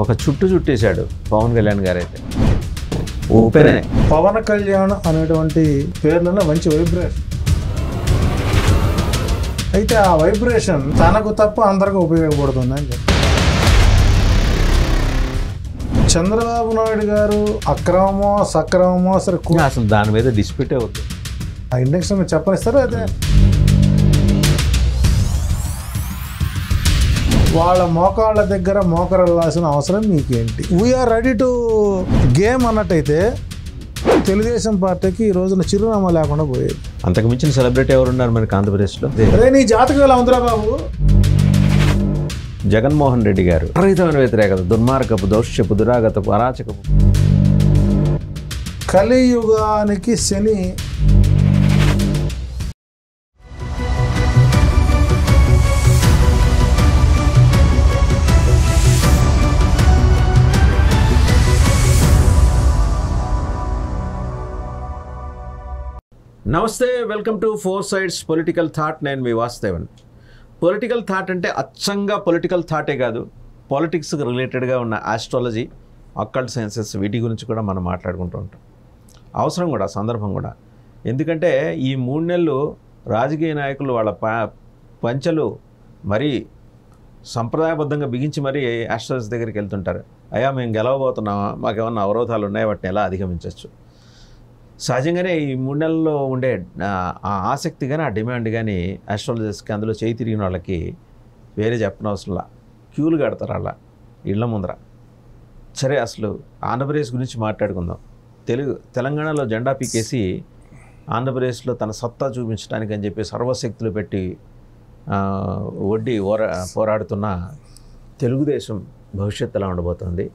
ఒక చుట్టేశాడు పవన్ కళ్యాణ్ గారు అయితే ఓపెనే. పవన్ కళ్యాణ్ అనేటువంటి పేర్లలో మంచి వైబ్రేషన్, అయితే ఆ వైబ్రేషన్ తనకు తప్ప అందరికీ ఉపయోగపడుతుంది అని చెప్పి చంద్రబాబు నాయుడు గారు అక్రమమో సక్రమమో సరే అసలు దాని మీద డిస్ప్యూటే వద్దు. ఆ ఇండెక్స్ మీరు చెప్పనిస్తారా? అయితే వాళ్ళ మోకాళ్ళ దగ్గర మోకరల్లాల్సిన అవసరం మీకేంటి? వీఆర్ రెడీ టు గేమ్ అన్నట్టయితే తెలుగుదేశం పార్టీకి ఈ రోజున చిరునామా లేకుండా పోయేది. అంతకు మించిన సెలబ్రిటీ ఎవరున్నారు మనకి ఆంధ్రప్రదేశ్లో? అదే నీ జాతకం ఎలా ఉందిరా బాబు? జగన్మోహన్ రెడ్డి గారు విపరీతమైన వ్యతిరేకత, దుర్మార్గపు, దౌష్యపు, దురాగతపు, అరాచకపు, కలియుగానికి శని నమస్తే, welcome to four sides political thought. నేను మీ వాసుదేవన్. పొలిటికల్ థాట్ అంటే అచ్చంగా పొలిటికల్ థాటే కాదు, పాలిటిక్స్కి రిలేటెడ్గా ఉన్న ఆస్ట్రాలజీ, అక్కల్ట్ సైన్సెస్, వీటి గురించి కూడా మనం మాట్లాడుకుంటూ ఉంటాం. అవసరం కూడా, సందర్భం కూడా. ఎందుకంటే ఈ 3 నెలలు రాజకీయ నాయకులు వాళ్ళ పంచలు మరీ సంప్రదాయబద్ధంగా బిగించి మరీ ఆస్ట్రాలజీ దగ్గరికి వెళ్తుంటారు. అయ్యా మేము గెలవబోతున్నామా, మాకేమన్నా అవరోధాలు ఉన్నాయి, వాటిని ఎలా అధిగమించవచ్చు. సహజంగానే ఈ 3 నెలల్లో ఉండే ఆ ఆసక్తి కానీ, ఆ డిమాండ్ కానీ ఆస్ట్రాలజర్స్కి, అందులో చేయి తిరిగిన వాళ్ళకి వేరే చెప్పనవసరంలా క్యూలు కడతారు అలా ఇళ్ల ముందర. సరే, అసలు ఆంధ్రప్రదేశ్ గురించి మాట్లాడుకుందాం. తెలంగాణలో జెండా పీకేసి ఆంధ్రప్రదేశ్లో తన సత్తా చూపించడానికి అని చెప్పి సర్వశక్తులు పెట్టి ఒడ్డి పోరాడుతున్న తెలుగుదేశం భవిష్యత్తు ఎలా ఉండబోతోంది?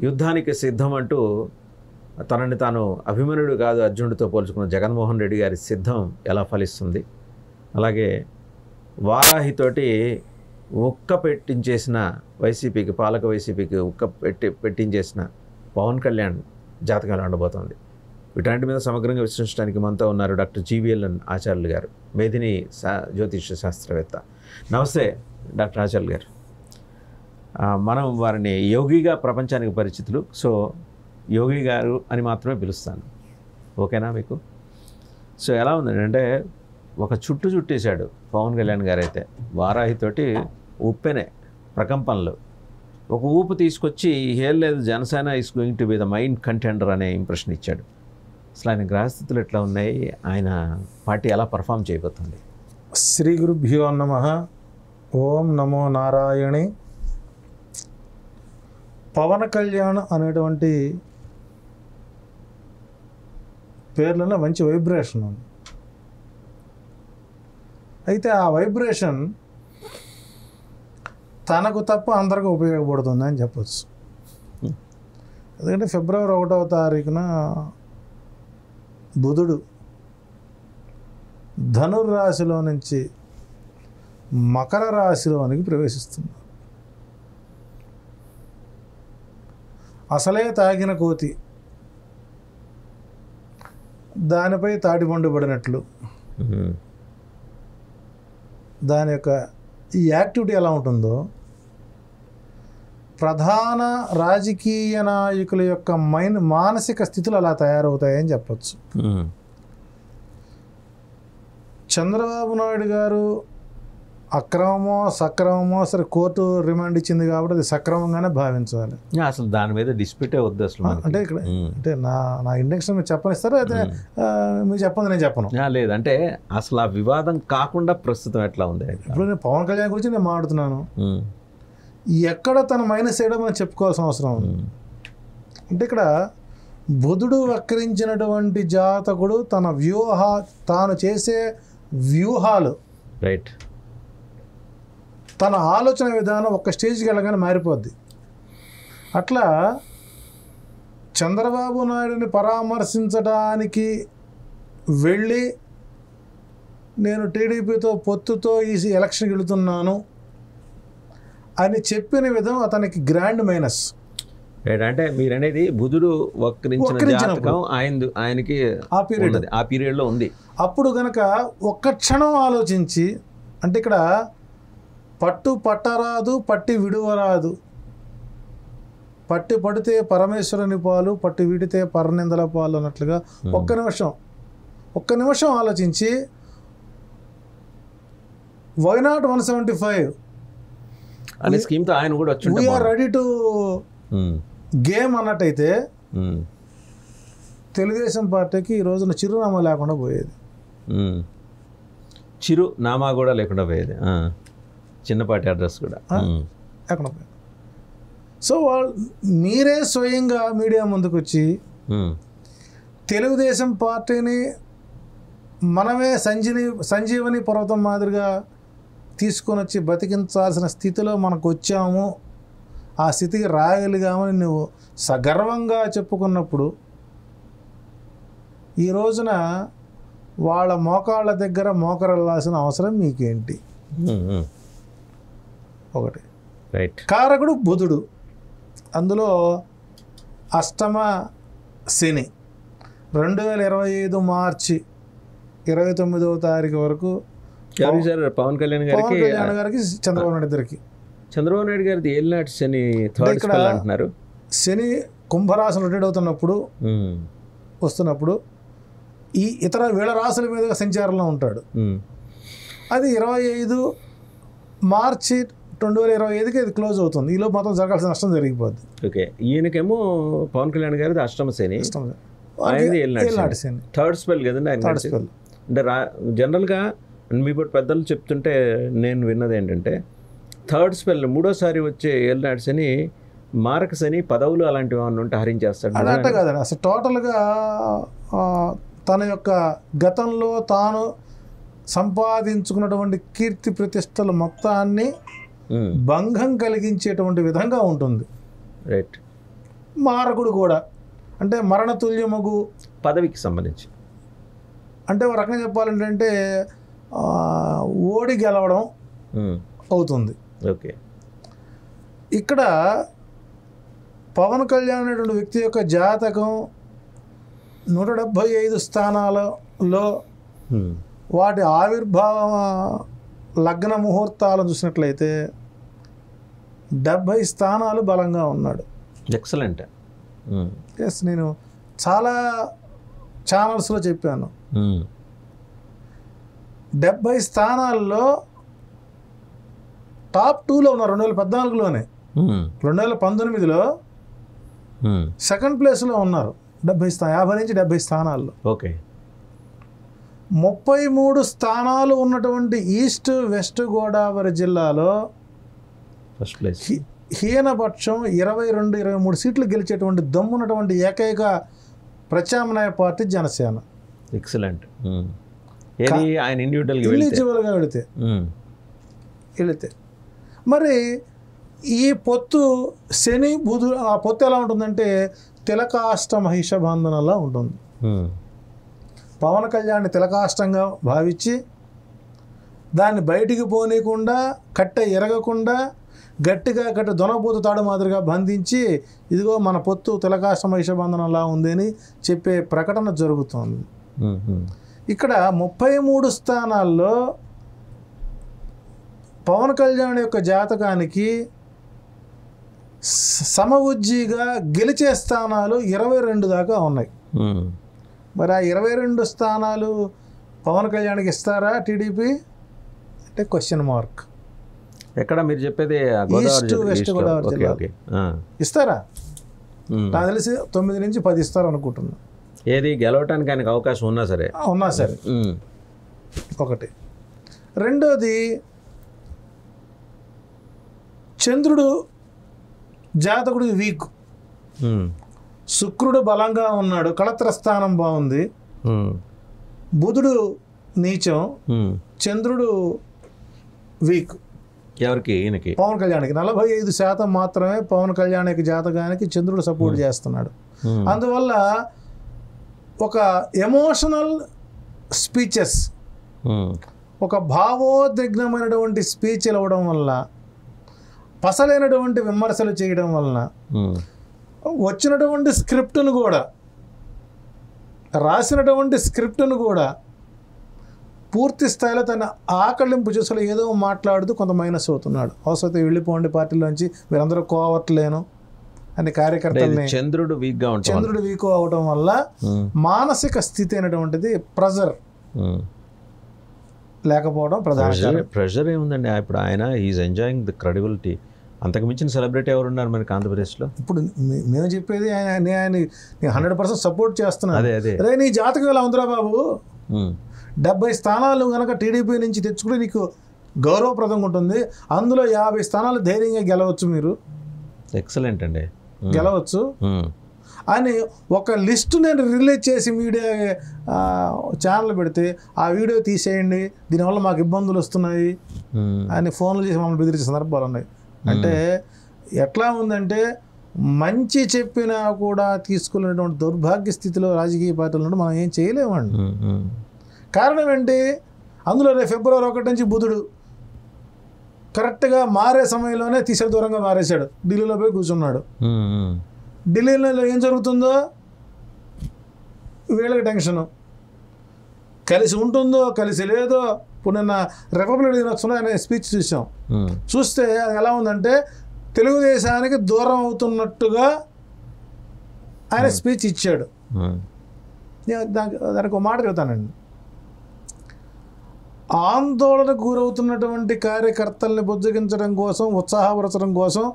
యుద్ధానికి సిద్ధం అంటూ తనని తాను అభిమన్యుడు కాదు అర్జునుడితో పోల్చుకున్న జగన్మోహన్ రెడ్డి గారి సిద్ధం ఎలా ఫలిస్తుంది? అలాగే వారాహితోటి పెట్టించేసిన వైసీపీకి, పాలక వైసీపీకి పెట్టించేసిన పవన్ కళ్యాణ్ జాతకం ఎలా ఉండబోతోంది? వీటన్నిటి మీద సమగ్రంగా విశ్లేషించడానికి మనతో ఉన్నారు డాక్టర్ జీవీఎల్ఎన్ ఆచార్యులు గారు, మేధిని జ్యోతిష శాస్త్రవేత్త. నమస్తే డాక్టర్ ఆచార్యులు గారు. మనం వారిని యోగిగా ప్రపంచానికి పరిచితులు, సో యోగి గారు అని మాత్రమే పిలుస్తాను, ఓకేనా మీకు? సో ఎలా ఉందండి అంటే, ఒక చుట్టేశాడు పవన్ కళ్యాణ్ గారు అయితే వారాహితోటి ఉప్పెనే ప్రకంపనలు. ఒక ఊపు తీసుకొచ్చి ఏం లేదు, Janasena is going to be the main contender అనే ఇంప్రెషన్ ఇచ్చాడు. అసలు ఆయన గ్రహస్థితులు ఎట్లా ఉన్నాయి, ఆయన పార్టీ ఎలా పర్ఫామ్ చేయబోతుంది? శ్రీ గురుభ్యో నమః. ఓం నమో నారాయణి. పవన్ కళ్యాణ్ అనేటువంటి పేర్లలో మంచి వైబ్రేషన్ ఉంది, అయితే ఆ వైబ్రేషన్ తనకు తప్ప అందరికీ ఉపయోగపడుతుంది అని చెప్పచ్చు. ఎందుకంటే ఫిబ్రవరి 1వ తారీఖున బుధుడు ధనుర్రాశిలో నుంచి మకర రాశిలోనికి ప్రవేశిస్తున్నాడు. అసలే తాగిన కోతి దానిపై తాటిపండు పడినట్లు దాని యొక్క ఈ యాక్టివిటీ ఎలా ఉంటుందో ప్రధాన రాజకీయ నాయకుల యొక్క మానసిక స్థితులు అలా తయారవుతాయని చెప్పచ్చు. చంద్రబాబు నాయుడు గారు అక్రమమో సక్రమమో సరే కోర్టు రిమాండ్ ఇచ్చింది కాబట్టి అది సక్రమంగానే భావించాలి. అసలు దాని మీద డిస్ప్యూటే వద్దు అసలు. అంటే ఇక్కడ అంటే నా ఇండెక్స్ మీరు చెప్పనిస్తారా? అయితే మీరు చెప్పండి, నేను చెప్పను. లేదంటే అసలు ఆ వివాదం కాకుండా ప్రస్తుతం ఎట్లా ఉంది? ఇప్పుడు నేను పవన్ కళ్యాణ్ గురించి నేను మాట్లాడుతున్నాను, ఎక్కడ తన మైనస్ చేయడం మనం చెప్పుకోవాల్సిన అవసరం ఉంది. అంటే ఇక్కడ బుధుడు వక్రించినటువంటి జాతకుడు తాను చేసే వ్యూహాలు, రైట్, తన ఆలోచన విధానం ఒక స్టేజ్కి వెళ్ళగానే మారిపోద్ది. అట్లా చంద్రబాబు నాయుడిని పరామర్శించడానికి వెళ్ళి నేను టీడీపీతో పొత్తుతో ఈ ఎలక్షన్కి వెళుతున్నాను అని చెప్పిన విధం అతనికి గ్రాండ్ మైనస్. అంటే మీరు అనేది బుధుడు వక్రించిన ఆయనకి ఆ పీరియడ్లో ఉంది. అప్పుడు కనుక ఒక్క క్షణం ఆలోచించి, అంటే ఇక్కడ పట్టు పట్టరాదు, పట్టి విడువరాదు పట్టి పడితే పరమేశ్వరుని పాలు, పట్టి వీడితే పరనిందల పాలు అన్నట్లుగా ఒక్క నిమిషం ఆలోచించి వై నాట్ 175 అనే స్కీమ్తో ఆయన కూడా వచ్చి వీఆర్ రెడీ టు గేమ్ అన్నట్టయితే తెలుగుదేశం పార్టీకి ఈ రోజున చిరునామా లేకుండా పోయేది. చిరునామా కూడా లేకుండా పోయేది, చిన్నపాటి అడ్రస్ కూడా లేకుండా పోయేది. సో మీరే స్వయంగా మీడియా ముందుకు వచ్చి తెలుగుదేశం పార్టీని మనమే సంజీవని పర్వతం మాదిరిగా తీసుకొని వచ్చి బతికించాల్సిన స్థితిలో మనకు వచ్చాము, ఆ స్థితికి రాగలిగామని నువ్వు సగర్వంగా చెప్పుకున్నప్పుడు ఈ రోజున వాళ్ళ మోకాళ్ళ దగ్గర మోకరెళ్ళాల్సిన అవసరం మీకేంటి? ఒకటి. రైట్. కారకుడు బుధుడు, అందులో అష్టమ శని 2025 మార్చి 29వ తారీఖు వరకు పవన్ కళ్యాణ్ గారికి చంద్రబాబు నాయుడు ఇద్దరికి. చంద్రబాబు నాయుడు గారిది ఏలినాటి శని థర్డ్ స్పెల్ అంటున్నారు. శని కుంభరాశులు రొటేట్ అవుతున్నప్పుడు వస్తున్నప్పుడు ఈ ఇతర వేళ రాశుల మీదుగా సంచారంలో ఉంటాడు. అది 25 మార్చి 2025కి అది క్లోజ్ అవుతుంది. ఈలో మొత్తం జరగాల్సిన నష్టం జరిగిపోద్ది. ఓకే. ఈయనకేమో పవన్ కళ్యాణ్ గారిది అష్టమ శని, ఏలినాటి శని థర్డ్ స్పెల్ కదండి ఆయన. థర్డ్ స్పెల్ అంటే జనరల్గా మీ పెద్దలు చెప్తుంటే నేను విన్నది ఏంటంటే థర్డ్ స్పెల్ మూడోసారి వచ్చే ఏలినాటి శని మారక శని పదవులు అలాంటివి ఏమన్నా ఉంటే హరించేస్తాడు. అదంటే కాదండి, అసలు టోటల్గా తన యొక్క గతంలో తాను సంపాదించుకున్నటువంటి కీర్తి ప్రతిష్టలు మొత్తాన్ని భంగం కలిగించేటువంటి విధంగా ఉంటుంది. రైట్. మారకుడు కూడా అంటే మరణతుల్యమగు పదవికి సంబంధించి అంటే ఒక రకంగా చెప్పాలంటే ఓడి గెలవడం అవుతుంది. ఓకే. ఇక్కడ పవన్ కళ్యాణ్ అనేటువంటి వ్యక్తి యొక్క జాతకం 175 స్థానాలలో వాటి ఆవిర్భావ లగ్న ముహూర్తాలను చూసినట్లయితే 70 స్థానాలు బలంగా ఉన్నాడు. ఎక్సలెంట్. ఎస్, నేను చాలా ఛానల్స్లో చెప్పాను. 70 స్థానాల్లో టాప్ 2లో ఉన్నారు. 2014లోనే 2019లో సెకండ్ ప్లేస్లో ఉన్నారు. 50 నుంచి 70 స్థానాల్లో. ఓకే. 33 స్థానాలు ఉన్నటువంటి ఈస్ట్ వెస్ట్ గోదావరి జిల్లాలో ఫస్ట్ ప్లేస్ హీనపక్షం 22-23 సీట్లు గెలిచేటువంటి దమ్మున్నటువంటి ఏకైక ప్రత్యామ్నాయ పార్టీ జనసేన. ఎక్సలెంట్. ఆయన ఇండివిజువల్గా వెళితే మరి ఈ పొత్తు శని బుధుడు ఆ పొత్తు ఎలా ఉంటుందంటే తిలకాష్ట మహిష బంధనలా ఉంటుంది. పవన్ కళ్యాణ్ తిలకాష్టంగా భావించి దాన్ని బయటికి పోనీయకుండా కట్టె ఎరగకుండా గట్టిగా దొనబోతు తాడు మాదిరిగా బంధించి ఇదిగో మన పొత్తు తిలకాష్ట మహిష బంధనంలా ఉంది అని చెప్పే ప్రకటన జరుగుతుంది. ఇక్కడ 33 స్థానాల్లో పవన్ కళ్యాణ్ యొక్క జాతకానికి సమవుజ్జిగా గెలిచే స్థానాలు 22 దాకా ఉన్నాయి. మరి ఆ 22 స్థానాలు పవన్ కళ్యాణ్కి ఇస్తారా టీడీపీ అంటే క్వశ్చన్ మార్క్. ఎక్కడ మీరు చెప్పేది ఈస్ట్ వెస్ట్ గోదావరి జిల్లా ఇస్తారా? నాకు తెలిసి 9 నుంచి 10 ఇస్తారు అనుకుంటున్నా. ఏది గెలవటానికి ఆయనకు అవకాశం ఉన్నా సరే ఒకటి. రెండోది చంద్రుడు జాతకుడు వీక్, శుక్రుడు బలంగా ఉన్నాడు, కళత్ర స్థానం బాగుంది, బుధుడు నీచం, చంద్రుడు వీక్. ఎవరికి? ఈయనకి పవన్ కళ్యాణ్కి 45% మాత్రమే పవన్ కళ్యాణ్ జాతకానికి చంద్రుడు సపోర్ట్ చేస్తున్నాడు. అందువల్ల ఒక ఎమోషనల్ స్పీచెస్, ఒక భావోద్విగ్నమైనటువంటి స్పీచ్లు ఇవ్వడం వల్ల, పసలైనటువంటి విమర్శలు చేయడం వలన వచ్చినటువంటి స్క్రిప్ట్ను కూడా రాసినటువంటి స్క్రిప్ట్ను కూడా పూర్తి స్థాయిలో తన ఆకలింపు చేసులు ఏదో మాట్లాడుతూ కొంత మైనస్ అవుతున్నాడు. అవసరమైతే వెళ్ళిపోండి పార్టీలోంచి, మీరందరూ కోవట్లేను అని కార్యకర్తల్ని చంద్రుడు వీక్గా ఉంటాడు, చంద్రుడు వీక్ అవడం వల్ల మానసిక స్థితి అనేటువంటిది ప్రెజర్ లేకపోవడం ప్రధాన ప్రెషర్ ఏముందండి. ఇప్పుడు ఆయన ఈజ్ ఎంజాయింగ్ ది క్రెడిబిలిటీ. అంతకు మించిన సెలబ్రిటీ ఎవరు ఉన్నారు మనకి ఆంధ్రప్రదేశ్లో? ఇప్పుడు మేము చెప్పేది ఆయన 100% సపోర్ట్ చేస్తున్నాను. అదే అరే నీ జాతకం ఎలా ఉందిరా బాబు, 70 స్థానాలు కనుక టీడీపీ నుంచి తెచ్చుకుంటే నీకు గౌరవప్రదంగా ఉంటుంది, అందులో 50 స్థానాలు ధైర్యంగా గెలవచ్చు, మీరు ఎక్సలెంట్ అండి, గెలవచ్చు అని ఒక లిస్టు నేను రిలీజ్ చేసి మీడియా ఛానల్ పెడితే ఆ వీడియో తీసేయండి, దీనివల్ల మాకు ఇబ్బందులు వస్తున్నాయి అని ఫోన్లు చేసి మమ్మల్ని బెదిరించే సందర్భాలు ఉన్నాయి. అంటే ఎట్లా ఉందంటే మంచి చెప్పినా కూడా తీసుకునేటువంటి దౌర్భాగ్య స్థితిలో రాజకీయ పార్టీలు ఉంటే మనం ఏం చేయలేమండి. కారణం ఏంటి? అందులో ఫిబ్రవరి 1 నుంచి బుధుడు కరెక్ట్గా మారే సమయంలోనే తీసే దూరంగా మారేశాడు, ఢిల్లీలో పోయి కూర్చున్నాడు. ఢిల్లీలో ఏం జరుగుతుందో వీళ్ళకి టెన్షను, కలిసి ఉంటుందో కలిసి లేదో. ఇప్పుడు నిన్న రిపబ్లిక్ దినోత్సవంలో ఆయన స్పీచ్ చూసాం, చూస్తే అది ఎలా ఉందంటే తెలుగుదేశానికి దూరం అవుతున్నట్టుగా ఆయన స్పీచ్ ఇచ్చాడు. దానికి ఒక మాట చెబుతానండి, ఆందోళనకు గురవుతున్నటువంటి కార్యకర్తల్ని బుజ్జగించడం కోసం, ఉత్సాహపరచడం కోసం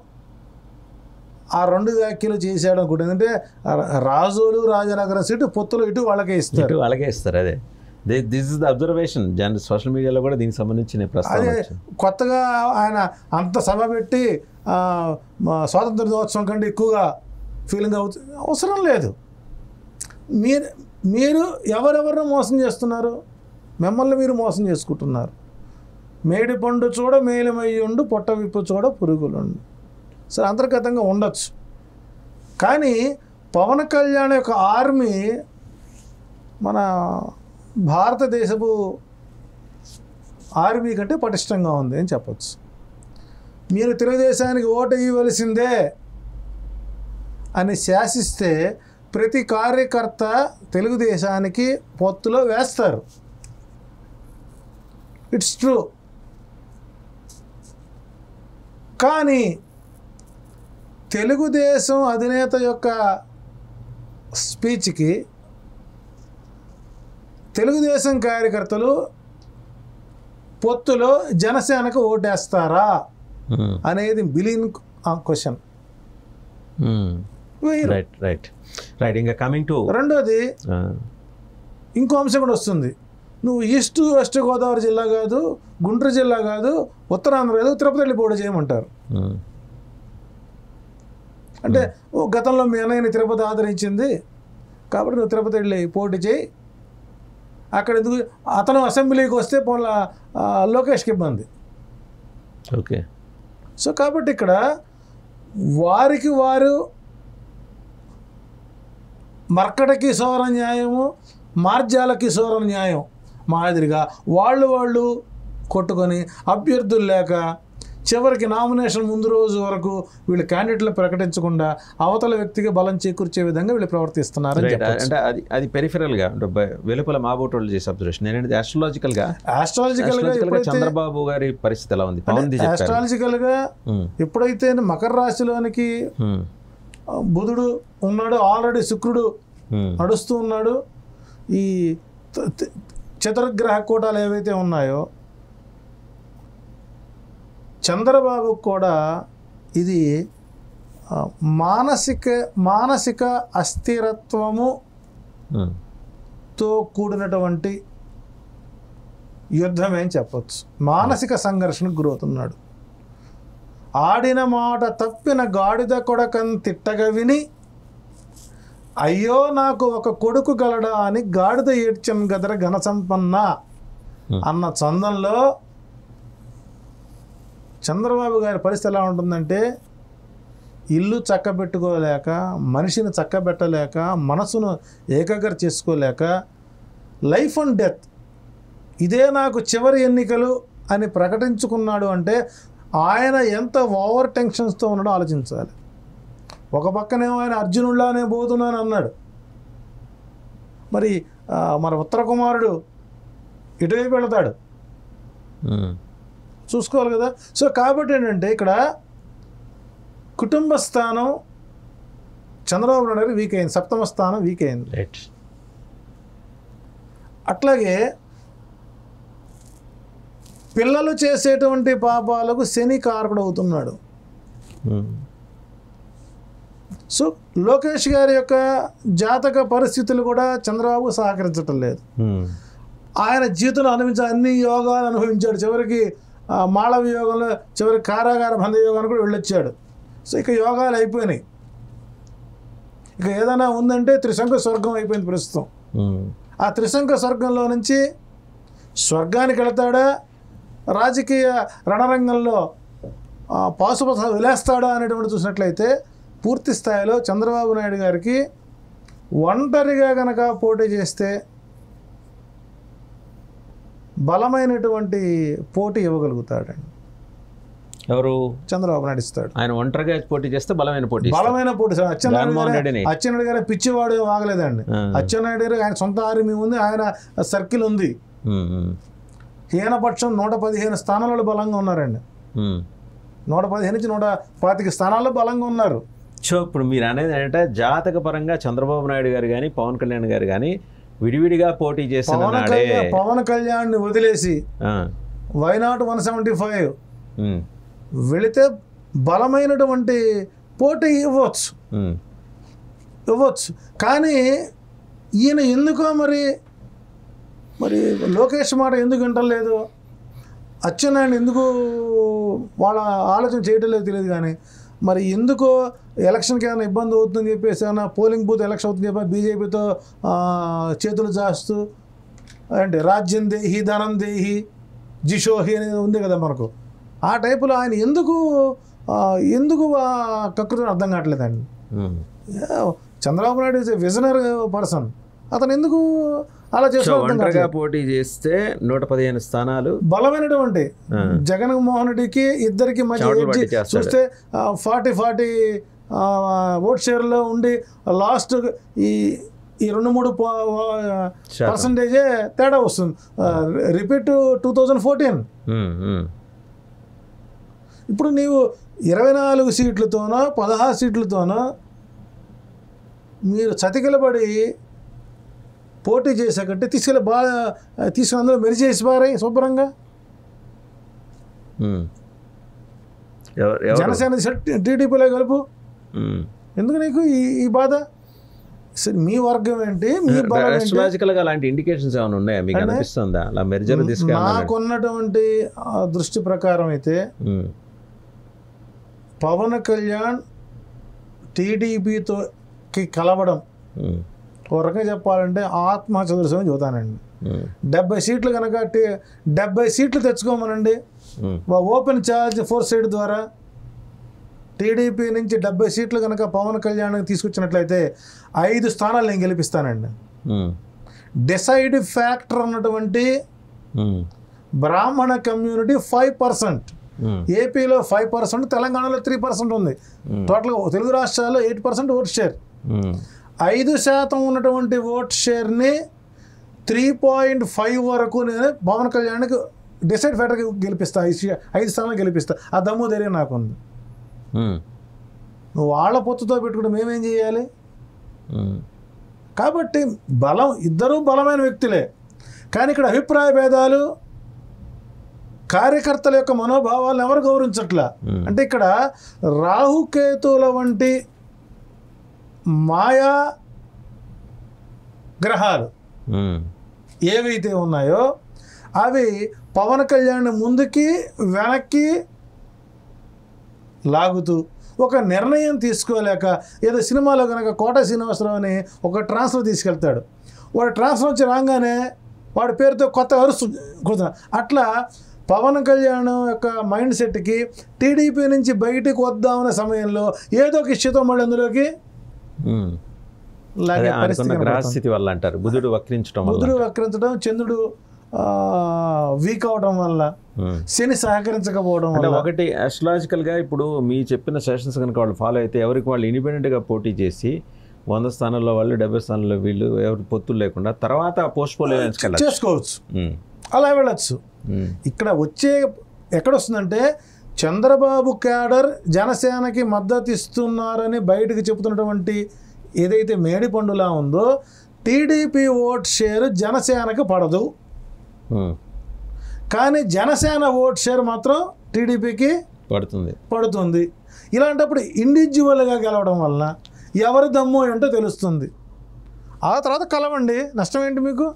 ఆ 2 వ్యాఖ్యలు చేశాడు అనుకుంటే. ఎందుకంటే రాజోలు రాజనగరం సీటు పొత్తులు ఇటు వాళ్ళకే ఇస్తారు. అదే this is the observation. Social మీడియాలో కూడా దీనికి సంబంధించిన ప్రస్తావన. కొత్తగా ఆయన అంత సభ పెట్టి స్వాతంత్ర దినోత్సవం కంటే ఎక్కువగా ఫీలింగ్ అవసరం లేదు. మీరు ఎవరెవరిని మోసం చేస్తున్నారు? మిమ్మల్ని మీరు మోసం చేసుకుంటున్నారు. మేడి పండు చూడ మేలిమయ్యుండు, పొట్ట విప్పు చూడ పురుగులుండు. సరే, అంతర్గతంగా ఉండొచ్చు, కానీ పవన్ కళ్యాణ్ యొక్క ఆర్మీ మన భారతదేశపు ఆర్మీ కంటే పటిష్టంగా ఉంది అని చెప్పచ్చు. మీరు తెలుగుదేశానికి ఓటు ఇవ్వవలసిందే అని శాసిస్తే ప్రతి కార్యకర్త తెలుగుదేశానికి పొత్తులో వేస్తారు. It's true. కానీ తెలుగుదేశం అధినేత యొక్క స్పీచ్కి తెలుగుదేశం కార్యకర్తలు పొత్తులో జనసేనకు ఓటేస్తారా అనేది బిలీన్ క్వశ్చన్. ఇంకా కమింగ్ టు రెండోది, ఇంకో అంశం కూడా వస్తుంది. నువ్వు ఈస్ట్ వెస్ట్ గోదావరి జిల్లా కాదు, గుంటూరు జిల్లా కాదు, ఉత్తరాంధ్ర కాదు, తిరుపతి వెళ్ళి పోటీ చేయమంటారు. అంటే గతంలో మీ అన్నయ్యని తిరుపతి ఆదరించింది కాబట్టి నువ్వు తిరుపతి వెళ్ళి పోటీ చేయి, అక్కడ ఎందుకు అతను అసెంబ్లీకి వస్తే పోలా లోకేష్కి ఇబ్బంది. ఓకే. సో కాబట్టి ఇక్కడ వారికి వారు మర్కటకి సోర న్యాయము, మార్జాలకి సోర న్యాయం మాదిరిగా వాళ్ళు కొట్టుకొని అభ్యర్థులు లేక చివరికి నామినేషన్ ముందు రోజు వరకు వీళ్ళు క్యాండిడేట్లు ప్రకటించకుండా అవతల వ్యక్తికి బలం చేకూర్చే విధంగా వీళ్ళు ప్రవర్తిస్తున్నారు. అంటే అది పెరిఫెరల్గా వెలుపల మాబోటోళ్ళు చేసే అబ్జర్వేషన్. నేను ఆస్ట్రాలజికల్గా చంద్రబాబు గారి పరిస్థితి ఎలా ఉంది? ఆస్ట్రాలజికల్గా ఎప్పుడైతే మకర రాశిలోనికి బుధుడు ఉన్నాడు, ఆల్రెడీ శుక్రుడు నడుస్తూ ఉన్నాడు, ఈ చతుర్గ్రహ కూటాలు ఏవైతే ఉన్నాయో చంద్రబాబు కూడా ఇది మానసిక అస్థిరత్వముతో కూడినటువంటి యుద్ధమే అని చెప్పచ్చు. మానసిక సంఘర్షణకు గురవుతున్నాడు. ఆడిన మాట తప్పిన గాడిద కొడకని తిట్టగా విని అయ్యో నాకు ఒక కొడుకు గలడా అని గాడిద ఏడ్చన్ గదర ఘన సంపన్న అన్న చందంలో చంద్రబాబు గారి పరిస్థితి ఎలా ఉంటుందంటే ఇల్లు చక్కబెట్టుకోలేక, మనిషిని చక్కబెట్టలేక, మనసును ఏకాగ్ర చేసుకోలేక లైఫ్ అండ్ డెత్ ఇదే నాకు చివరి ఎన్నికలు అని ప్రకటించుకున్నాడు. అంటే ఆయన ఎంత ఓవర్ టెన్షన్స్తో ఉన్నాడో ఆలోచించాలి. ఒక పక్కనేమో ఆయన అర్జునుడిలానే పోతున్నాను అన్నాడు, మరి మన ఉత్తర కుమారుడు ఇటువైపు వెళతాడు, చూసుకోవాలి కదా. సో కాబట్టి ఏంటంటే ఇక్కడ కుటుంబ స్థానం చంద్రబాబు నాయుడు గారు వీక్ అయింది, సప్తమ స్థానం వీక్ అయింది. రైట్. అట్లాగే పిల్లలు చేసేటువంటి పాపాలకు శని కారకుడు అవుతున్నాడు. సో లోకేష్ గారి యొక్క జాతక పరిస్థితులు కూడా చంద్రబాబు సహకరించటం లేదు. ఆయన జీవితంలో అన్ని యోగాలు అనుభవించాడు. చివరికి మాళవ యోగంలో చివరికి కారాగార బంధ యోగాన్ని కూడా వెళ్ళొచ్చాడు. సో ఇక యోగాలు అయిపోయినాయి. ఇక ఏదైనా ఉందంటే త్రిశంక స్వర్గం అయిపోయింది ప్రస్తుతం. ఆ త్రిశంక స్వర్గంలో నుంచి స్వర్గానికి వెళతాడా, రాజకీయ రణరంగంలో పాశుపత విలేస్తాడా అనేటువంటి చూసినట్లయితే పూర్తి స్థాయిలో చంద్రబాబు నాయుడు గారికి ఒంటరిగా కనుక పోటీ చేస్తే బలమైనటువంటి పోటీ ఇవ్వగలుగుతాడండి. ఎవరు? చంద్రబాబు నాయుడు ఇస్తాడు. ఆయన ఒంటరిగా పోటీ చేస్తే బలమైన పోటీ. అచ్చెన్నాయుడు గారు పిచ్చివాడు ఆగలేదండి. అచ్చెన్నాయుడు గారు ఆయన సొంత ఆర్మీ ఉంది, ఆయన సర్కిల్ ఉంది. హీనపక్షం 115 స్థానాలలో బలంగా ఉన్నారండి. 115 నుంచి 125 స్థానాల్లో బలంగా ఉన్నారు. సో ఇప్పుడు మీరు అనేది ఏంటంటే జాతక పరంగా చంద్రబాబు నాయుడు గారు కానీ పవన్ కళ్యాణ్ గారు కానీ విడివిడిగా పోటీ చేసిన పవన్ కళ్యాణ్ ని వదిలేసి వైనాట్ 175 వెళితే బలమైనటువంటి పోటీ ఇవ్వచ్చు. కానీ ఈయన ఎందుకో మరి లోకేష్ మాట ఎందుకు వింటలేదు, అచ్చెన్నాయుడు ఎందుకు వాళ్ళ ఆలోచన చేయటం లేదు తెలియదు. కానీ మరి ఎందుకో ఎలక్షన్కి ఏమైనా ఇబ్బంది అవుతుందని చెప్పేసి ఏమైనా పోలింగ్ బూత్ ఎలక్షన్ అవుతుందని చెప్పి బీజేపీతో చేతులు చేస్తూ అంటే రాజ్యం దేహి ధనం దేహి జిషోహి అనేది ఉంది కదా మనకు. ఆ టైపులో ఆయన ఎందుకు కకృతి అర్థం కావట్లేదండి. Chandrababu Naidu is a visionary person. అతను ఎందుకు అలా చేస్తూ పోటీ చేస్తే 115 స్థానాలు బలమైనటువంటి జగన్మోహన్ రెడ్డికి ఇద్దరికి మధ్య చూస్తే 40 ఓట్ షేర్లో ఉండి లాస్ట్ ఈ 2-3% తేడా వస్తుంది. రిపీట్ 2014. ఇప్పుడు నీవు 24 సీట్లతోనో 16 సీట్లతోనో మీరు చతికిలబడి పోటీ చేసాకంటే తీసుకుని అందులో మెరిచేసి పారాయి శుభ్రంగా. జనసేన టీడీపీలో కలుపు. ఎందుకు నీకు ఈ బాధ? మీ వర్గం ఏంటి, మీ అలాంటి ఇండికేషన్స్ ఏమైనా ఉన్నాయా మీకు అనిపిస్తుందా? అలా మెర్జర్ నాకున్నటువంటి దృష్టి ప్రకారం అయితే పవన్ కళ్యాణ్ టీడీపీతో కలవడం ఓ రకంగా చెప్పాలంటే ఆత్మహత్య దృశ్యం చూతానండి. 70 సీట్లు కనుక 70 సీట్లు తెచ్చుకోమనండి ఓపెన్ ఛార్జ్ 4 సైడ్ ద్వారా టీడీపీ నుంచి 70 సీట్లు కనుక పవన్ కళ్యాణ్ తీసుకొచ్చినట్లయితే 5 స్థానాలు నేను గెలిపిస్తానండి. డిసైడ్ ఫ్యాక్టర్ అన్నటువంటి బ్రాహ్మణ కమ్యూనిటీ 5%, ఏపీలో 5%, తెలంగాణలో 3% ఉంది. టోటల్గా తెలుగు రాష్ట్రాల్లో 8% ఓట్ షేర్. 5% ఉన్నటువంటి ఓట్ షేర్ని 3.5 వరకు నేను పవన్ కళ్యాణ్కి డిసైడ్ ఫ్యాక్టర్కి గెలిపిస్తా, 5 స్థానాలు గెలిపిస్తా. ఆ దమ్ము ధైర్యం నాకుంది. నువ్వు వాళ్ళ పొత్తుతో పెట్టుకుంటే మేమేం చేయాలి? కాబట్టి ఇద్దరూ బలమైన వ్యక్తులే. కానీ ఇక్కడ అభిప్రాయ భేదాలు, కార్యకర్తల యొక్క మనోభావాలను ఎవరు గౌరవించట్లా. అంటే ఇక్కడ రాహుకేతువుల వంటి మాయా గ్రహాలు ఏవైతే ఉన్నాయో అవి పవన్ కళ్యాణ్ ముందుకి వెనక్కి లాగుతూ ఒక నిర్ణయం తీసుకోలేక, ఏదో సినిమాలో కనుక కోట శ్రీనివాసరావు అని ఒక ట్రాన్స్ఫర్ తీసుకెళ్తాడు, వాడు ట్రాన్స్ఫర్ వచ్చి రాగానే వాడి పేరుతో కొత్త అరుస్తు అట్లా పవన్ కళ్యాణ్ యొక్క మైండ్ సెట్కి టీడీపీ నుంచి బయటికి వద్దామనే సమయంలో ఏదో ఒక ఇష్యూతో మళ్ళీ అందులోకి గ్రహస్థితి వల్ల అంటారు. బుధుడు వక్రించడం, చంద్రుడు వీక్ అవడం వల్ల, శని సహకరించకపోవడం వల్ల. ఒకటి ఆస్ట్రాలజికల్గా ఇప్పుడు మీ చెప్పిన సెషన్స్ కనుక వాళ్ళు ఫాలో అయితే ఎవరికి వాళ్ళు ఇండిపెండెంట్గా పోటీ చేసి 100 స్థానాల్లో వాళ్ళు 70 స్థానాల్లో వీళ్ళు ఎవరు పొత్తులు లేకుండా తర్వాత పోస్ట్పోన్ చేసుకోవచ్చు, అలా వెళ్ళచ్చు. ఇక్కడ ఎక్కడొస్తుందంటే చంద్రబాబు క్యాడర్ జనసేనకి మద్దతు ఇస్తున్నారని బయటకు చెబుతున్నటువంటి ఏదైతే మేడిపండులా ఉందో టీడీపీ ఓట్ షేర్ జనసేనకి పడదు, కానీ జనసేన ఓట్ షేర్ మాత్రం టీడీపీకి పడుతుంది. ఇలాంటప్పుడు ఇండివిజువల్గా గెలవడం వలన ఎవరి దమ్ము ఏంటో తెలుస్తుంది. ఆ తర్వాత కలవండి, నష్టం ఏంటి మీకు?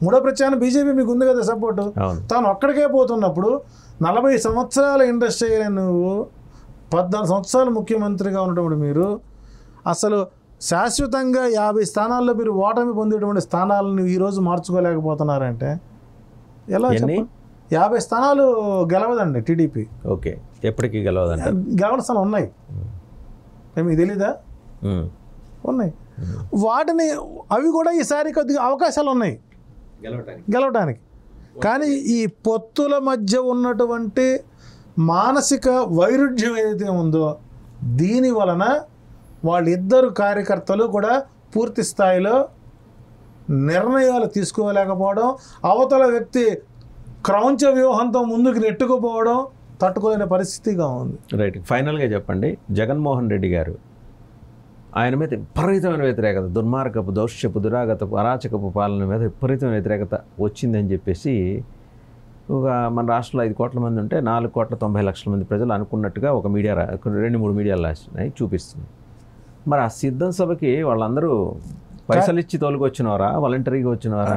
మూడో ప్రచారం బీజేపీ మీకు ఉంది కదా సపోర్టు. తాను ఒక్కడికే పోతున్నప్పుడు 40 సంవత్సరాల ఇండస్ట్రీ అయిన నువ్వు 14 సంవత్సరాలు ముఖ్యమంత్రిగా ఉన్నటువంటి మీరు అసలు శాశ్వతంగా 50 స్థానాల్లో మీరు ఓటమి పొందేటువంటి స్థానాలను ఈరోజు మార్చుకోలేకపోతున్నారంటే ఎలా? 50 స్థానాలు గెలవదండి టీడీపీ. ఓకే, ఎప్పటికీ గెలవదండి. గెలవని స్థానాలు ఉన్నాయి, మీకు తెలీదా? ఉన్నాయి. వాటిని అవి కూడా ఈసారి కొద్దిగా అవకాశాలు ఉన్నాయి గెలవటానికి. కానీ ఈ పొత్తుల మధ్య ఉన్నటువంటి మానసిక వైరుధ్యం ఏదైతే ఉందో దీని వలన వాళ్ళిద్దరు కార్యకర్తలు కూడా పూర్తి స్థాయిలో నిర్ణయాలు తీసుకోలేకపోవడం, అవతల వ్యక్తి క్రౌంచ వ్యూహంతో ముందుకు నెట్టుకుపోవడం తట్టుకోలేని పరిస్థితిగా ఉంది. రైట్. ఫైనల్గా చెప్పండి, జగన్మోహన్ రెడ్డి గారు ఆయన మీద విపరీతమైన వ్యతిరేకత, దుర్మార్గపు, దౌష్యపు, దురాగతపు, అరాచకపు పాలన మీద విపరీతమైన వ్యతిరేకత వచ్చిందని చెప్పేసి ఒక మన రాష్ట్రంలో 5 కోట్ల మంది ఉంటే 4,90,00,000 మంది ప్రజలు అనుకున్నట్టుగా ఒక మీడియా 2-3 మీడియాలు రాసినాయి చూపిస్తుంది. మరి ఆ సిద్ధం సభకి వాళ్ళందరూ పైసలు ఇచ్చి తోలుకొచ్చినవారా, వాలంటరీగా వచ్చినవారా?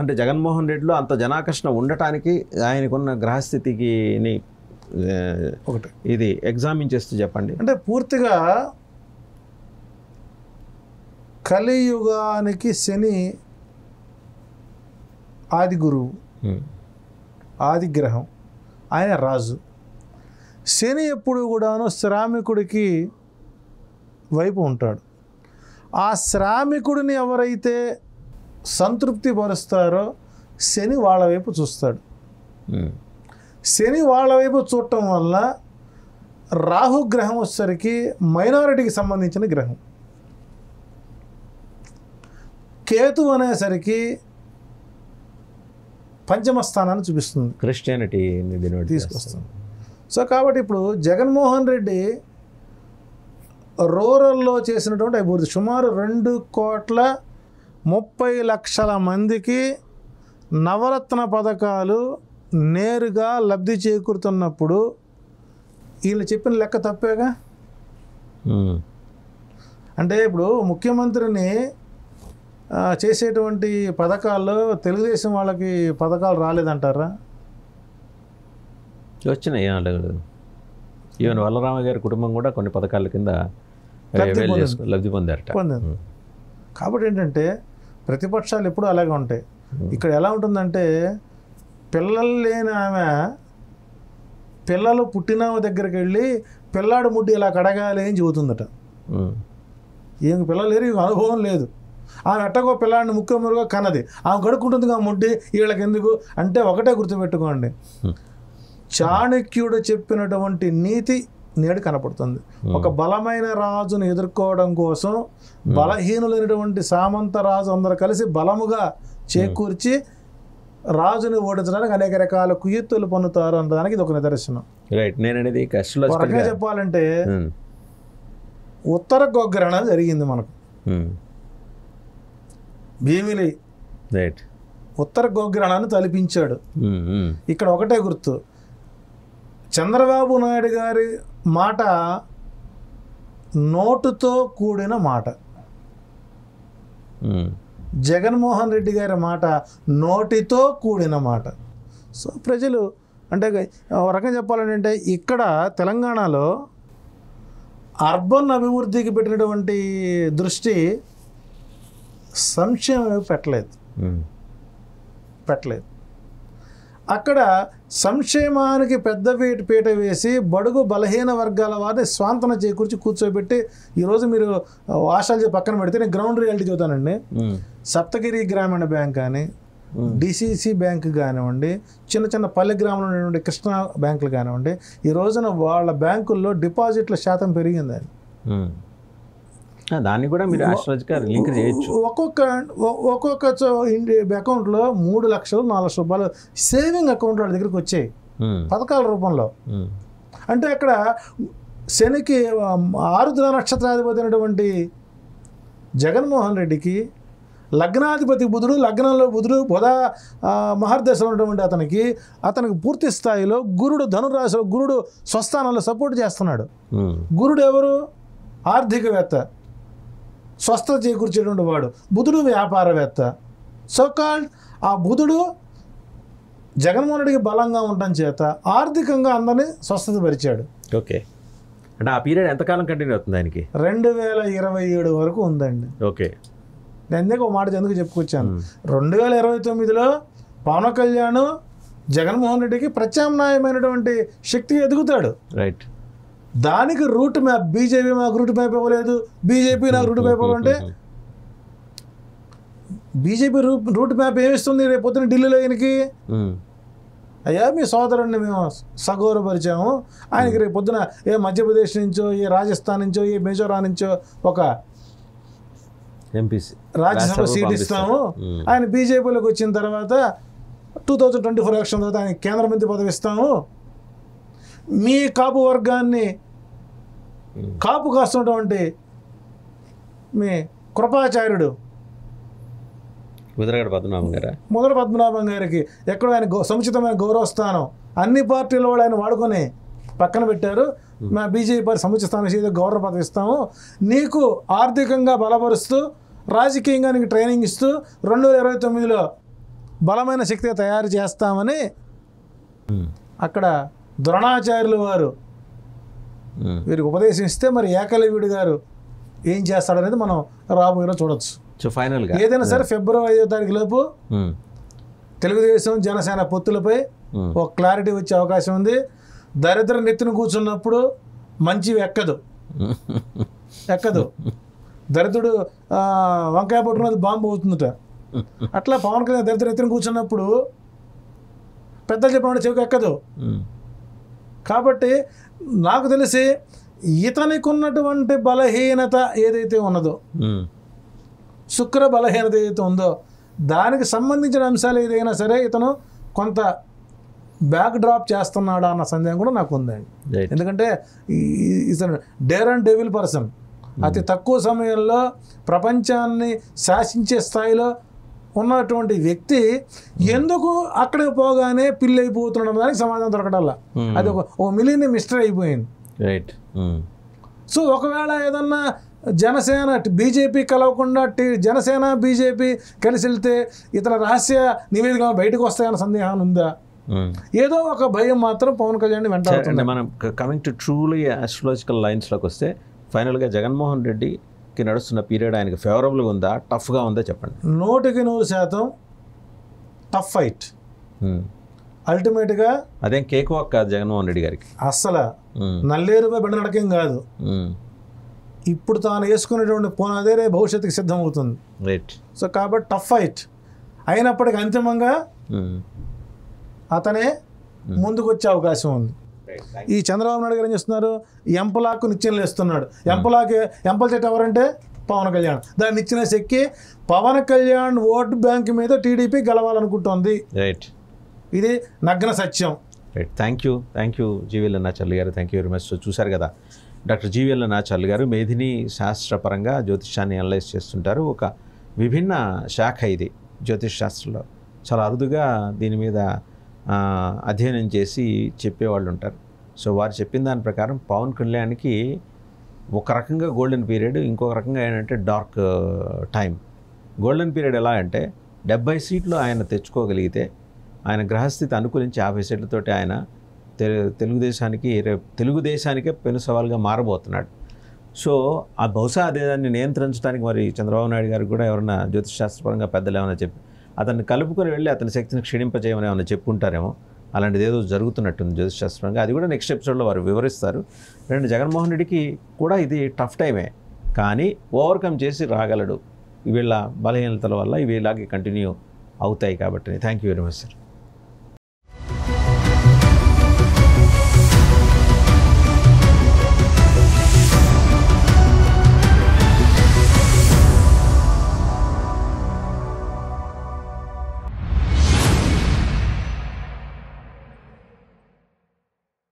అంటే జగన్మోహన్ రెడ్డిలో అంత జనాకర్షణ ఉండటానికి ఆయనకున్న గ్రహస్థితికి ఒకటి ఇది ఎగ్జామిన్ చేస్తూ చెప్పండి. అంటే పూర్తిగా కలియుగానికి శని ఆది గురువు, ఆది గ్రహం, ఆయన రాజు. శని ఎప్పుడు కూడాను శ్రామికుడికి వైపు ఉంటాడు. ఆ శ్రామికుడిని ఎవరైతే సంతృప్తి పరుస్తారో శని వాళ్ళ వైపు చూస్తాడు. శని వాళ్ళ వైపు చూడటం వల్ల రాహుగ్రహం వచ్చేసరికి మైనారిటీకి సంబంధించిన గ్రహం, కేతు అనేసరికి పంచమ స్థానాన్ని చూపిస్తుంది, క్రిస్టియానిటీ తీసుకొస్తుంది. సో కాబట్టి ఇప్పుడు జగన్మోహన్ రెడ్డి రూరల్లో చేసినటువంటి అభివృద్ధి సుమారు 2,30,00,000 మందికి నవరత్న పథకాలు నేరుగా లబ్ధి చేకూరుతున్నప్పుడు వీళ్ళు చెప్పిన లెక్క తప్పేగా. అంటే ఇప్పుడు ముఖ్యమంత్రిని చేసేటువంటి పథకాల్లో తెలుగుదేశం వాళ్ళకి పథకాలు రాలేదంటారా? వచ్చినాయి. ఈవెన్ వల్లరామ గారి కుటుంబం కూడా కొన్ని పథకాల కింద లబ్ధి పొందారట. కాబట్టి ఏంటంటే ప్రతిపక్షాలు ఎప్పుడూ అలాగే ఉంటాయి. ఇక్కడ ఎలా ఉంటుందంటే పిల్లలు లేని ఆమె పిల్లలు పుట్టిన దగ్గరికి వెళ్ళి పిల్లాడు ముడ్డి ఇలా కడగాలి అని చెబుతుందట. ఏం పిల్లలు లేరు, అనుభవం లేదు. ఆమె ఎట్టగో పిల్లాడిని ముఖ్యమురుగా కన్నది, ఆమె కడుక్కుంటుందిగా ముడ్డి, వీళ్ళకి ఎందుకు అంటే ఒకటే గుర్తుపెట్టుకోండి, చాణక్యుడు చెప్పినటువంటి నీతి నేడు కనపడుతుంది. ఒక బలమైన రాజును ఎదుర్కోవడం కోసం బలహీనులైనటువంటి సామంత రాజు అందరూ కలిసి బలముగా చేకూర్చి రాజుని ఓడించడానికి అనేక రకాల కుయుత్తులు పన్నుతారు అనడానికి ఇది ఒక నిదర్శనం. చెప్పాలంటే ఉత్తర గోగ్రహణ జరిగింది మనకు. భీమిలి ఉత్తర గోగ్రహణాన్ని తలిపించాడు. ఇక్కడ ఒకటే గుర్తు, చంద్రబాబు నాయుడు గారి మాట నోటుతో కూడిన మాట, జగన్మోహన్ రెడ్డి గారి మాట నోటితో కూడిన మాట. సో ప్రజలు అంటే ఒక రకంగా చెప్పాలంటే ఇక్కడ తెలంగాణలో అర్బన్ అభివృద్ధికి పెట్టినటువంటి దృష్టి సంక్షేమం పెట్టలేదు. అక్కడ సంక్షేమానికి పెద్ద పీట వేసి బడుగు బలహీన వర్గాల వారిని స్వాంతన చేకూర్చి కూర్చోబెట్టి ఈరోజు మీరు ఆశాలు పక్కన పెడితే నేను గ్రౌండ్ రియాలిటీ చెబుతానండి. సప్తగిరి గ్రామీణ బ్యాంక్ కానీ, డిసిసి బ్యాంక్ కానివ్వండి, చిన్న చిన్న పల్లె గ్రామంలో ఉన్నటువంటి కృష్ణా బ్యాంకులు కానివ్వండి, ఈ రోజున వాళ్ళ బ్యాంకుల్లో డిపాజిట్ల శాతం పెరిగిందని. దాన్ని కూడా మీరు లింక్ చేయొచ్చు. ఒక్కొక్క అకౌంట్లో 3 లక్షలు 4 లక్షల రూపాయలు సేవింగ్ అకౌంట్ వాళ్ళ దగ్గరికి వచ్చాయి. పథకాల రూపంలో. అంటే అక్కడ శనికి ఆరుద్ర నక్షత్రాధిపతి అయినటువంటి జగన్మోహన్ రెడ్డికి లగ్నాధిపతి బుధుడు, లగ్నంలో బుధ మహర్దశలో ఉన్నటువంటి అతనికి పూర్తి స్థాయిలో గురుడు ధనురాశిలో గురుడు స్వస్థానంలో సపోర్ట్ చేస్తున్నాడు. గురుడు ఎవరు? ఆర్థికవేత్త, స్వస్థత చేకూర్చేటువంటి వాడు. బుధుడు వ్యాపారవేత్త. సో కాల్డ్ ఆ బుధుడు జగన్మోహన్ రెడ్డికి బలంగా ఉండటం చేత ఆర్థికంగా అందరినీ స్వస్థత పరిచాడు. ఓకే, అంటే ఆ పీరియడ్ ఎంతకాలం కంటిన్యూ అవుతుంది ఆయనకి? 2027 వరకు ఉందండి. ఓకే, నేను ఎందుకు ఒక మాట ఎందుకు చెప్పుకొచ్చాను, 2029లో పవన్ కళ్యాణ్ జగన్మోహన్ రెడ్డికి ప్రత్యామ్నాయమైనటువంటి శక్తి ఎదుగుతాడు. రైట్. దానికి రూట్ మ్యాప్, బీజేపీ మాకు రూట్ మ్యాప్ ఇవ్వలేదు, బీజేపీ నాకు రూట్ మ్యాప్ ఇవ్వాలంటే బీజేపీ రూట్ మ్యాప్ ఏమిస్తుంది రేపు పొద్దున ఢిల్లీలో ఆయనకి? అయ్యా మీ సోదరుడిని మేము సగౌరవపరిచాము, ఆయనకి రేపు పొద్దున ఏ మధ్యప్రదేశ్ నుంచో, ఏ రాజస్థాన్ నుంచో, ఏ మిజోరాం నుంచో ఒక ఎంపీసీ రాజ్యసభ సీట్ ఇస్తాము. ఆయన బీజేపీలోకి వచ్చిన తర్వాత 2024 ఎలక్షన్ తర్వాత ఆయన కేంద్ర మంత్రి పదవి ఇస్తాము. మీ కాపు వర్గాన్ని కాపు కాస్తున్నటువంటి మీ కృపాచార్యుడు ముద్రగడ పద్మనాభం గారు, మొదల పద్మనాభం గారికి ఎక్కడో ఆయన సముచితమైన గౌరవస్థానం అన్ని పార్టీల వాళ్ళు ఆయన వాడుకొని పక్కన పెట్టారు. మా బీజేపీ పార్టీ సముచిత స్థానం గౌరవ పదవి ఇస్తాము, నీకు ఆర్థికంగా బలపరుస్తూ రాజకీయంగా నీకు ట్రైనింగ్ ఇస్తూ 2029లో బలమైన శక్తిగా తయారు చేస్తామని అక్కడ ద్రోణాచార్యులు వారు వీరికి ఉపదేశిస్తే మరి ఏకలవ్యుడు గారు ఏం చేస్తాడనేది మనం రాబోయేలో చూడొచ్చు. సో ఫైనల్గా ఏదైనా సరే ఫిబ్రవరి 5వ తారీఖు లోపు తెలుగుదేశం జనసేన పొత్తులపై ఒక క్లారిటీ వచ్చే అవకాశం ఉంది. దరిద్ర నెత్తిన కూర్చున్నప్పుడు మంచివి ఎక్కదు. దరిద్రుడు వంకాయ పట్టుకున్నది బాంబు అవుతుందట. అట్లా పవన్ కళ్యాణ్ దరిద్ర నెత్తిన కూర్చున్నప్పుడు పెద్దలు చెప్పిన చెవికి ఎక్కదు. కాబట్టి నాకు తెలిసి ఇతనికి ఉన్నటువంటి బలహీనత ఏదైతే ఉన్నదో, శుక్ర బలహీనత ఏదైతే ఉందో దానికి సంబంధించిన అంశాలు ఏదైనా సరే ఇతను కొంత బ్యాక్ డ్రాప్ చేస్తున్నాడా అన్న సందేహం కూడా నాకు ఉందండి. ఎందుకంటే ఇతను డేర్ అండ్ డెవిల్ పర్సన్, అతి తక్కువ సమయంలో ప్రపంచాన్ని శాసించే స్థాయిలో ఉన్నటువంటి వ్యక్తి ఎందుకు అక్కడికి పోగానే పిల్లి అయిపోతున్నాడు దానికి సమాధానం దొరకటల్లా. అది ఒక మిలియన్ మిస్టర్ అయిపోయింది. రైట్. సో ఒకవేళ ఏదన్నా జనసేన బీజేపీ కలవకుండా జనసేన బీజేపీ కలిసి వెళ్తే ఇతర రహస్య నివేదిక బయటకు వస్తాయన్న సందేహాలు ఉందా? ఏదో ఒక భయం మాత్రం పవన్ కళ్యాణ్ వెంటాడుతుంది. మనం కమింగ్ టు ట్రూలీ ఆస్ట్రాలజికల్ లైన్స్లోకి వస్తే ఫైనల్గా జగన్మోహన్ రెడ్డికి నడుస్తున్న పీరియడ్ ఆయనకి ఫేవరబుల్గా ఉందా, టఫ్గా ఉందా చెప్పండి? 100% టఫ్ ఫైట్. అల్టిమేట్గా అదేం కేక్ వాక్ కాదు జగన్మోహన్ రెడ్డి గారికి. అస్సలు నల్లేరుపై బండి నడకేం కాదు. ఇప్పుడు తాను వేసుకునేటువంటి అదే భవిష్యత్తుకి సిద్ధమవుతుంది. రైట్. సో కాబట్టి టఫ్ ఫైట్ అయినప్పటికీ అంతిమంగా అతనే ముందుకు వచ్చే అవకాశం ఉంది. ఈ చంద్రబాబు నాయుడు గారు ఏం చేస్తున్నారు? ఎంపలాకు నిచ్చెనలు వేస్తున్నాడు. ఎంపల చెట్టు ఎవరంటే పవన్ కళ్యాణ్. దాన్ని నిచ్చెన ఎక్కి పవన్ కళ్యాణ్ ఓటు బ్యాంక్ మీద టీడీపీ గెలవాలనుకుంటోంది. రైట్. ఇది నగ్న సత్యం. రైట్. థ్యాంక్ యూ జీవీఎల్ అన్నాచార్యులు గారు. Thank you very much. చూశారు కదా, డాక్టర్ జీవీఎల్ అన్నాచార్యులు గారు మేధిని శాస్త్రపరంగా జ్యోతిష్యాన్ని అనలైజ్ చేస్తుంటారు. ఒక విభిన్న శాఖ ఇది జ్యోతిష్ శాస్త్రంలో. చాలా అరుదుగా దీని మీద అధ్యయనం చేసి చెప్పేవాళ్ళు ఉంటారు. సో వారు చెప్పిన దాని ప్రకారం పవన్ కళ్యాణ్కి ఒక రకంగా గోల్డెన్ పీరియడ్, ఇంకొక రకంగా ఏంటంటే డార్క్ టైం. గోల్డెన్ పీరియడ్ ఎలా అంటే 70 సీట్లు ఆయన తెచ్చుకోగలిగితే, ఆయన గ్రహస్థితి అనుకూలించి 50 సీట్లతోటి ఆయన తెలుగుదేశానికే పెను సవాల్గా మారబోతున్నాడు. సో ఆ బహుశా అదే దాన్ని నియంత్రించడానికి మరి చంద్రబాబు నాయుడు గారికి కూడా ఎవరైనా జ్యోతిష్ శాస్త్రపరంగా పెద్దలు ఏమైనా చెప్పి అతన్ని కలుపుకొని వెళ్ళి అతని శక్తిని క్షీణింపజేయమని ఏమైనా చెప్పుకుంటారేమో. అలాంటిది ఏదో జరుగుతున్నట్టుంది జ్యోతిష్ శాస్త్రంగా. అది కూడా నెక్స్ట్ ఎపిసోడ్లో వారు వివరిస్తారు. జగన్మోహన్ రెడ్డికి కూడా ఇది టఫ్ టైమే, కానీ ఓవర్కమ్ చేసి రాగలడు. వీళ్ళ బలహీనతల వల్ల ఇవి ఇలాగే కంటిన్యూ అవుతాయి కాబట్టి. Thank you very much sir.